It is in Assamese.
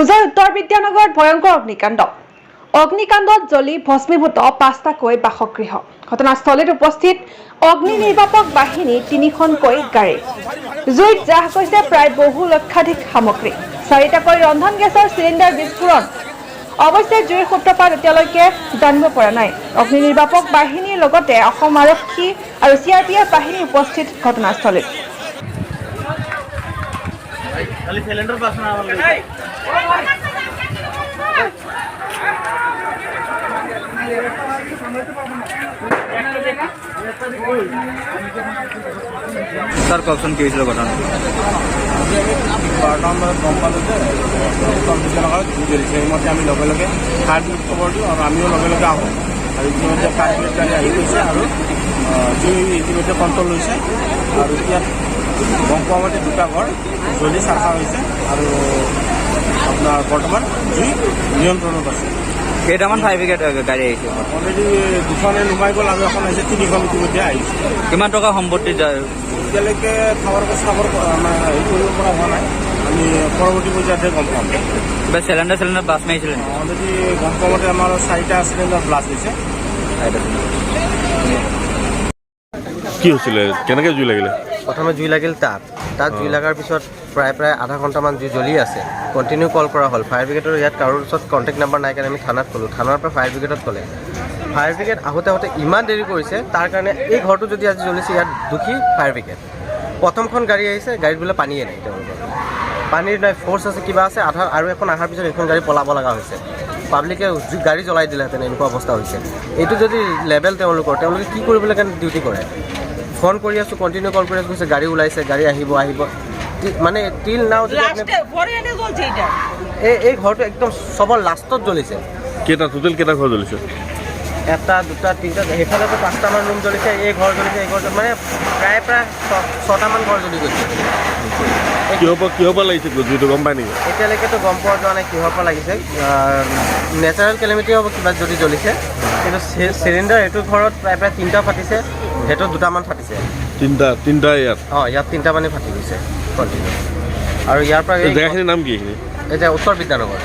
হোজাই উত্তৰ বিদ্যানগৰত ভয়ংকৰ অগ্নিকাণ্ডত জ্বলি ভস্মীভূত ৫টাকৈ বাসগৃহ। ঘটনাস্থলীত উপস্থিত অগ্নি নিৰ্বাপক বাহিনী ৩খনকৈ গাড়ী। জুইত জাহ গৈছে প্ৰায় বহু লক্ষাধিক সামগ্ৰী। ৪টাকৈ ৰন্ধন গেছৰ চিলিণ্ডাৰ বিস্ফোৰণ। অৱশ্যে জুইৰ সূত্ৰপাত এতিয়ালৈকে জানিব পৰা নাই। অগ্নি নিৰ্বাপক বাহিনীৰ লগতে অসম আৰক্ষী আৰু CRPF বাহিনী উপস্থিত ঘটনাস্থলীত। স্যাৰ কখন কি হয়েছিল ঘটনা? 12টা আমৰা গম পালোঁ যে উত্তৰ বিদ্যানগৰত জুই জ্বলিছে। এই মতে আমি লগে লগে ফায়াৰ ব্ৰিগেড খবৰ দিওঁ আৰু আমিও লগে লগে আহোঁ আৰু ইতিমধ্যে ফায়াৰ ব্ৰিগেড গাড়ী আহি গৈছে আৰু জুই ইতিমধ্যে কণ্ট্ৰল হৈছে আৰু ইয়াত গম পোৱা মতে 2টা ঘৰ জ্বলি চাফা হৈছে আৰু আপোনাৰ বৰ্তমান জুই নিয়ন্ত্ৰণত আছে। কেইটামান ফায়াৰ ব্ৰিগেড গাড়ী আহিছে? অলৰেডি 2খনে নুমাই গ'ল আৰু এখন আহিছে, 3খন ইতিমধ্যে আহিছে। কিমান টকা সম্পত্তি যায়? এতিয়ালৈকে খবৰ চাবৰ হেৰি কৰিব পৰা হোৱা নাই, আমি পৰৱৰ্তী পৰ্যায়তে গম পাম। কিবা চিলিণ্ডাৰ ব্লাষ্ট মাৰিছিলে? অলৰেডি গম পোৱা মতে আমাৰ 4টা চিলিণ্ডাৰ ব্লাষ্ট হৈছে। কি হৈছিলে, কেনেকৈ জুই লাগিলে? প্ৰথমে জুই লাগিল তাত জুই লগাৰ পিছত প্ৰায় আধা ঘণ্টামান জুই জ্বলি আছে। কণ্টিনিউ কল কৰা হ'ল ফায়াৰ ব্ৰিগেডৰ। ইয়াত কাৰোৰ ওচৰত কণ্টেক্ট নাম্বাৰ নাই কাৰণে আমি থানাত ক'লোঁ। থানাৰ পৰা ফায়াৰ ব্ৰিগেডত ক'লে। ফায়াৰ ব্ৰিগেড আহোঁতে ইমান দেৰি কৰিছে, তাৰ কাৰণে এই ঘৰটো যদি আজি জ্বলিছে ইয়াত দুখী ফায়াৰ ব্ৰিগেড। প্ৰথমখন গাড়ী আহিছে, গাড়ীত বোলে পানীয়ে নাই, তেওঁলোকৰ পানীৰ নাই, ফ'ৰ্চ আছে, কিবা আছে, আধা আৰু এখন অহাৰ পিছত এইখন গাড়ী পলাব লগা হৈছে। পাব্লিকে গাড়ী জ্বলাই দিলেহেঁতেন, এনেকুৱা অৱস্থা হৈছে। এইটো যদি লেভেল তেওঁলোকে কি কৰিবলৈ কাৰণে ডিউটি কৰে। ফোন কৰি আছোঁ, কণ্টিনিউ কল কৰি আছোঁ, কৈছে গাড়ী ওলাইছে, গাড়ী আহিব মানে টিল নাও এই ঘৰটো একদম চবৰ লাষ্টত জ্বলিছে। টোটেল কেইটা ঘৰ জ্বলিছে? 1টা 2টা 3টা, সেইফালেতো 5টামান ৰুম জ্বলিছে, এই ঘৰ জ্বলিছে, এই ঘৰটো মানে প্ৰায় 6টামান ঘৰ জ্বলি গৈছে। কিহৰ পৰা লাগিছে জুইটো গম পায় নেকি? এতিয়ালৈকেতো গম পোৱা যোৱা নাই কিহৰ পৰা লাগিছে। নেচাৰেল কেলেমিটি হ'ব কিবা যদি জ্বলিছে, কিন্তু চিলিণ্ডাৰ এইটো ঘৰত প্ৰায় 3টা ফাটিছে, সেইটো 2টামান ফাটিছে। তিনিটা ইয়াত? ইয়াত 3টা মানে ফাটি গৈছে কণ্টিনিউ। আৰু ইয়াৰ পৰা জেগাখিনিৰ নাম কি? এতিয়া উত্তৰ বিদ্যানগৰ।